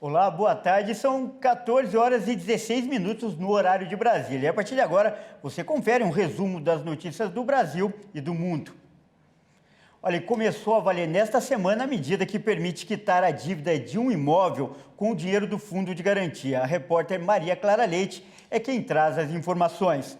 Olá, boa tarde. São 14 horas e 16 minutos no horário de Brasília. E a partir de agora, você confere um resumo das notícias do Brasil e do mundo. Olha, começou a valer nesta semana a medida que permite quitar a dívida de um imóvel com o dinheiro do Fundo de Garantia. A repórter Maria Clara Leite é quem traz as informações.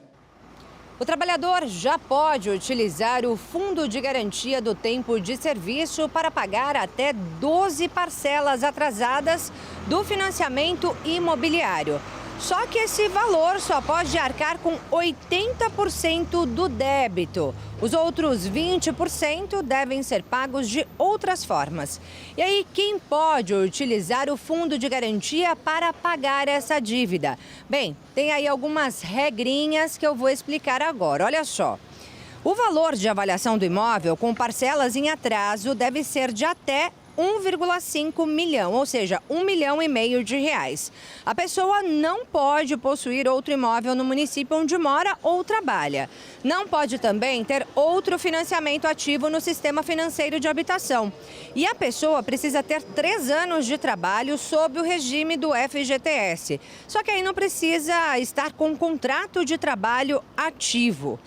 O trabalhador já pode utilizar o Fundo de Garantia do Tempo de Serviço para pagar até 12 parcelas atrasadas do financiamento imobiliário. Só que esse valor só pode arcar com 80% do débito. Os outros 20% devem ser pagos de outras formas. E aí, quem pode utilizar o fundo de garantia para pagar essa dívida? Bem, tem aí algumas regrinhas que eu vou explicar agora. Olha só. O valor de avaliação do imóvel com parcelas em atraso deve ser de até 1,5 milhão, ou seja, R$1,5 milhão. A pessoa não pode possuir outro imóvel no município onde mora ou trabalha. Não pode também ter outro financiamento ativo no sistema financeiro de habitação. E a pessoa precisa ter 3 anos de trabalho sob o regime do FGTS. Só que aí não precisa estar com um contrato de trabalho ativo.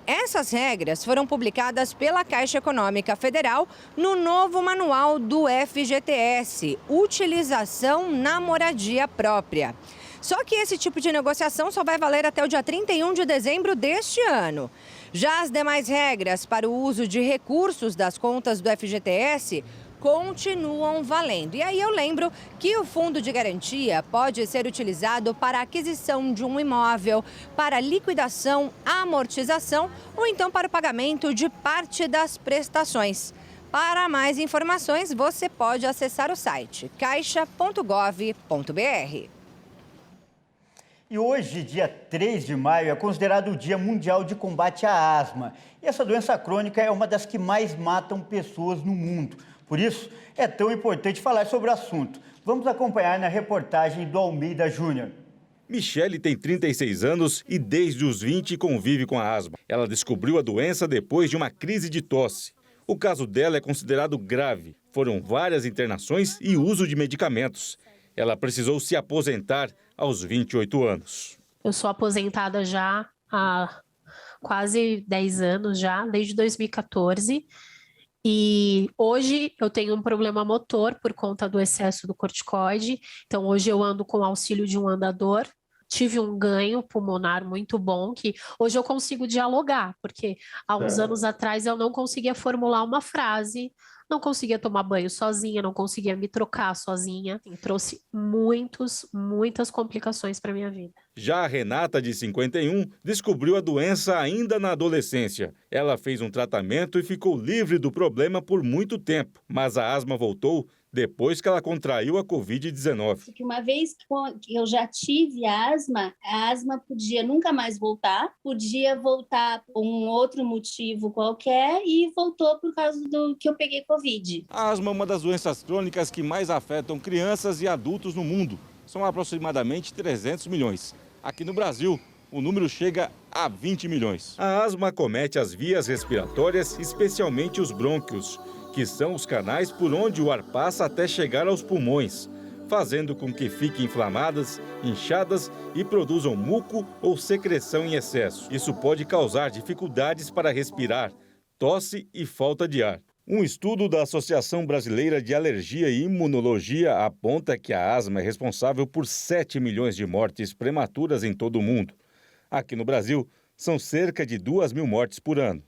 Essas regras foram publicadas pela Caixa Econômica Federal no novo manual do FGTS, Utilização na Moradia Própria. Só que esse tipo de negociação só vai valer até o dia 31 de dezembro deste ano. Já as demais regras para o uso de recursos das contas do FGTS continuam valendo. E aí eu lembro que o fundo de garantia pode ser utilizado para a aquisição de um imóvel, para liquidação, amortização ou então para o pagamento de parte das prestações. Para mais informações, você pode acessar o site caixa.gov.br. E hoje, dia 3 de maio, é considerado o Dia Mundial de Combate à Asma. E essa doença crônica é uma das que mais matam pessoas no mundo. Por isso, é tão importante falar sobre o assunto. Vamos acompanhar na reportagem do Almeida Júnior. Michele tem 36 anos e desde os 20 convive com a asma. Ela descobriu a doença depois de uma crise de tosse. O caso dela é considerado grave. Foram várias internações e uso de medicamentos. Ela precisou se aposentar aos 28 anos. Eu sou aposentada já há quase 10 anos já, desde 2014. E hoje eu tenho um problema motor por conta do excesso do corticoide. Então hoje eu ando com o auxílio de um andador. Tive um ganho pulmonar muito bom, que hoje eu consigo dialogar, porque há uns anos atrás eu não conseguia formular uma frase, não conseguia tomar banho sozinha, não conseguia me trocar sozinha. Trouxe muitas complicações para minha vida. Já a Renata, de 51, descobriu a doença ainda na adolescência. Ela fez um tratamento e ficou livre do problema por muito tempo, mas a asma voltou depois que ela contraiu a Covid-19. Porque uma vez que eu já tive asma, a asma podia nunca mais voltar, podia voltar por um outro motivo qualquer e voltou por causa do que eu peguei Covid. A asma é uma das doenças crônicas que mais afetam crianças e adultos no mundo. São aproximadamente 300 milhões. Aqui no Brasil, o número chega a 20 milhões. A asma acomete as vias respiratórias, especialmente os brônquios, que são os canais por onde o ar passa até chegar aos pulmões, fazendo com que fiquem inflamadas, inchadas e produzam muco ou secreção em excesso. Isso pode causar dificuldades para respirar, tosse e falta de ar. Um estudo da Associação Brasileira de Alergia e Imunologia aponta que a asma é responsável por 7 milhões de mortes prematuras em todo o mundo. Aqui no Brasil, são cerca de 2.000 mortes por ano.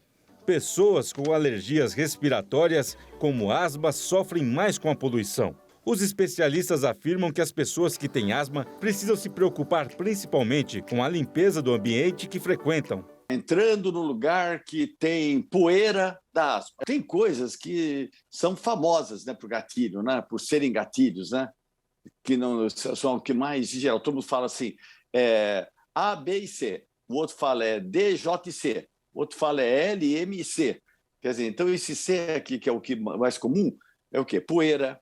Pessoas com alergias respiratórias, como asma, sofrem mais com a poluição. Os especialistas afirmam que as pessoas que têm asma precisam se preocupar principalmente com a limpeza do ambiente que frequentam. Entrando no lugar que tem poeira da asma. Tem coisas que são famosas, né, para o gatilho, né, por serem gatilhos, né, que não são o que mais, em geral, todo mundo fala assim, A, B e C. O outro fala D, J e C. O outro fala L, M e C. Quer dizer, então esse C aqui, que é o que mais comum, é o quê? Poeira.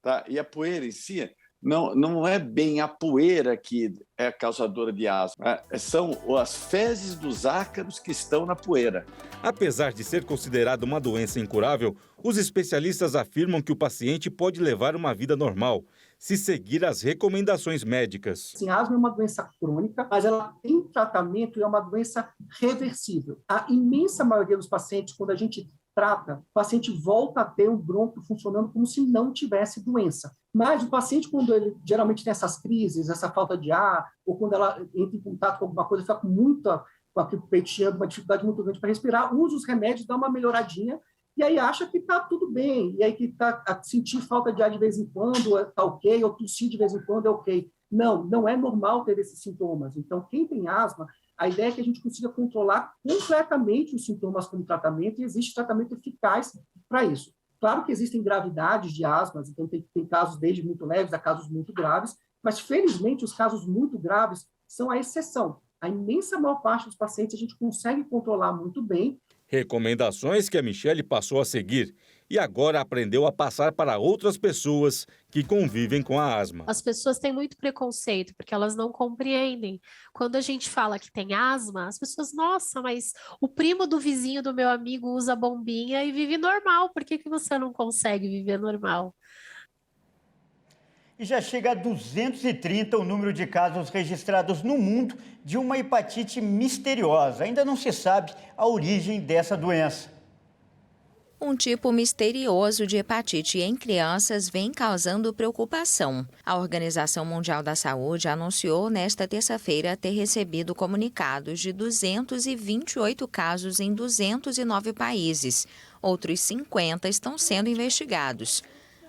Tá? E a poeira em si não é bem a poeira que é causadora de asma. São as fezes dos ácaros que estão na poeira. Apesar de ser considerada uma doença incurável, os especialistas afirmam que o paciente pode levar uma vida normal, se seguir as recomendações médicas. Sim, a asma é uma doença crônica, mas ela tem tratamento e é uma doença reversível. A imensa maioria dos pacientes, quando a gente trata, o paciente volta a ter o brônquio funcionando como se não tivesse doença. Mas o paciente, quando ele geralmente tem essas crises, essa falta de ar, ou quando ela entra em contato com alguma coisa, fica com aquele peito cheio, uma dificuldade muito grande para respirar, usa os remédios, dá uma melhoradinha, e aí acha que está tudo bem, e aí que está sentir falta de ar de vez em quando está ok, ou tossir de vez em quando é ok. Não é normal ter esses sintomas. Então, quem tem asma, a ideia é que a gente consiga controlar completamente os sintomas com o tratamento, e existe tratamento eficaz para isso. Claro que existem gravidades de asmas, então tem casos desde muito leves a casos muito graves, mas, felizmente, os casos muito graves são a exceção. A imensa maior parte dos pacientes a gente consegue controlar muito bem. Recomendações que a Michele passou a seguir e agora aprendeu a passar para outras pessoas que convivem com a asma. As pessoas têm muito preconceito, porque elas não compreendem. Quando a gente fala que tem asma, as pessoas, nossa, mas o primo do vizinho do meu amigo usa bombinha e vive normal, por que você não consegue viver normal? E já chega a 230 o número de casos registrados no mundo de uma hepatite misteriosa. Ainda não se sabe a origem dessa doença. Um tipo misterioso de hepatite em crianças vem causando preocupação. A Organização Mundial da Saúde anunciou nesta terça-feira ter recebido comunicados de 228 casos em 209 países. Outros 50 estão sendo investigados.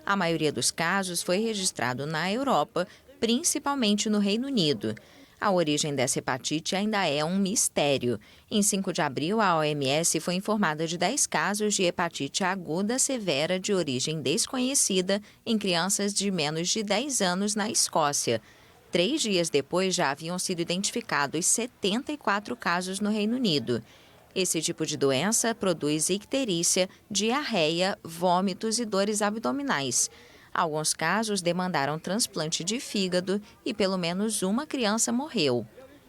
A maioria dos casos foi registrado na Europa, principalmente no Reino Unido. A origem dessa hepatite ainda é um mistério. Em 5 de abril, a OMS foi informada de 10 casos de hepatite aguda severa de origem desconhecida em crianças de menos de 10 anos na Escócia. 3 dias depois, já haviam sido identificados 74 casos no Reino Unido. Esse tipo de doença produz icterícia, diarreia, vômitos e dores abdominais. Alguns casos demandaram transplante de fígado e pelo menos uma criança morreu.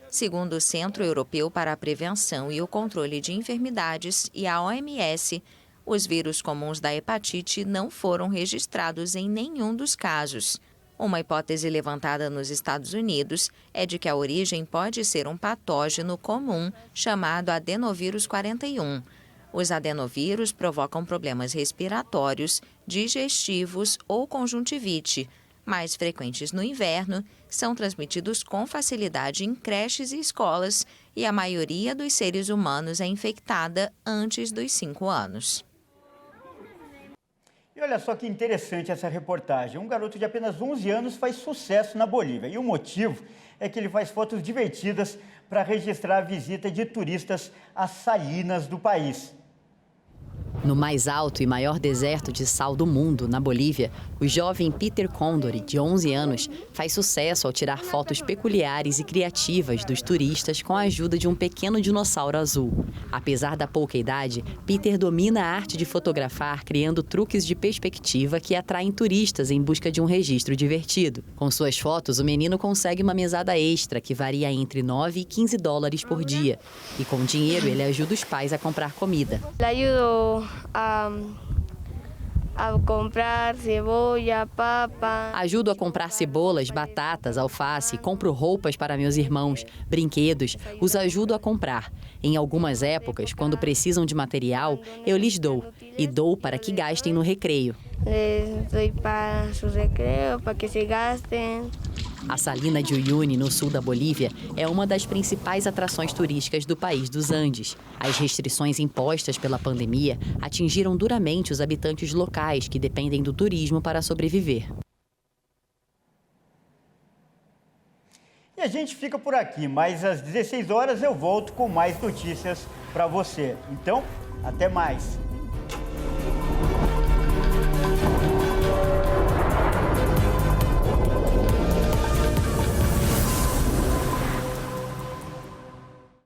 Segundo o Centro Europeu para a Prevenção e o Controle de Enfermidades e a OMS, os vírus comuns da hepatite não foram registrados em nenhum dos casos. Uma hipótese levantada nos Estados Unidos é de que a origem pode ser um patógeno comum chamado adenovírus 41. Os adenovírus provocam problemas respiratórios, digestivos ou conjuntivite. Mais frequentes no inverno, são transmitidos com facilidade em creches e escolas e a maioria dos seres humanos é infectada antes dos 5 anos. E olha só que interessante essa reportagem. Um garoto de apenas 11 anos faz sucesso na Bolívia. E o motivo é que ele faz fotos divertidas para registrar a visita de turistas às salinas do país. No mais alto e maior deserto de sal do mundo, na Bolívia, o jovem Peter Condori, de 11 anos, faz sucesso ao tirar fotos peculiares e criativas dos turistas com a ajuda de um pequeno dinossauro azul. Apesar da pouca idade, Peter domina a arte de fotografar, criando truques de perspectiva que atraem turistas em busca de um registro divertido. Com suas fotos, o menino consegue uma mesada extra, que varia entre 9 e 15 dólares por dia. E com o dinheiro, ele ajuda os pais a comprar comida. comprar cebola, papa. Ajudo a comprar cebolas, batatas, alface, compro roupas para meus irmãos, brinquedos, os ajudo a comprar. Em algumas épocas, quando precisam de material, eu lhes dou. E dou para que gastem no recreio. Les doy para su recreo, para que se gastem. A Salina de Uyuni, no sul da Bolívia, é uma das principais atrações turísticas do país dos Andes. As restrições impostas pela pandemia atingiram duramente os habitantes locais que dependem do turismo para sobreviver. E a gente fica por aqui, mas às 16 horas eu volto com mais notícias para você. Então, até mais!